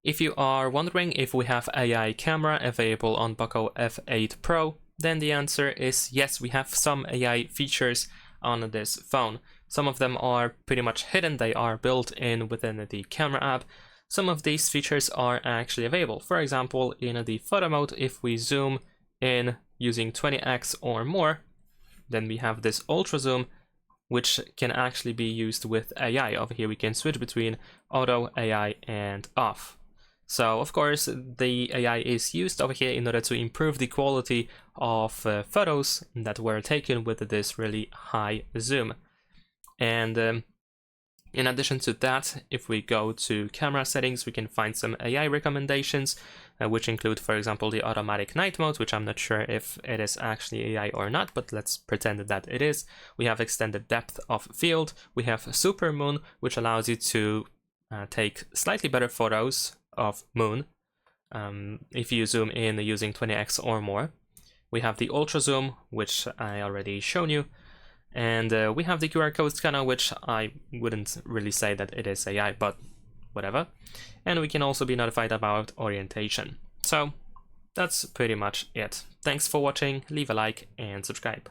If you are wondering if we have AI camera available on POCO F8 Pro, then the answer is yes, we have some AI features on this phone. Some of them are pretty much hidden, they are built in within the camera app. Some of these features are actually available. For example, in the photo mode, if we zoom in using 20x or more, then we have this ultra zoom, which can actually be used with AI. Over here we can switch between auto, AI, and off. So of course the AI is used over here in order to improve the quality of photos that were taken with this really high zoom. And in addition to that, if we go to camera settings, we can find some AI recommendations, which include, for example, the automatic night mode, which I'm not sure if it is actually AI or not, but let's pretend that it is. We have extended depth of field. We have super moon, which allows you to take slightly better photos of moon if you zoom in using 20x or more. We have the ultra zoom, which I already shown you. And we have the QR code scanner, which I wouldn't really say that it is AI, but whatever. And we can also be notified about orientation. So that's pretty much it. Thanks for watching, leave a like and subscribe.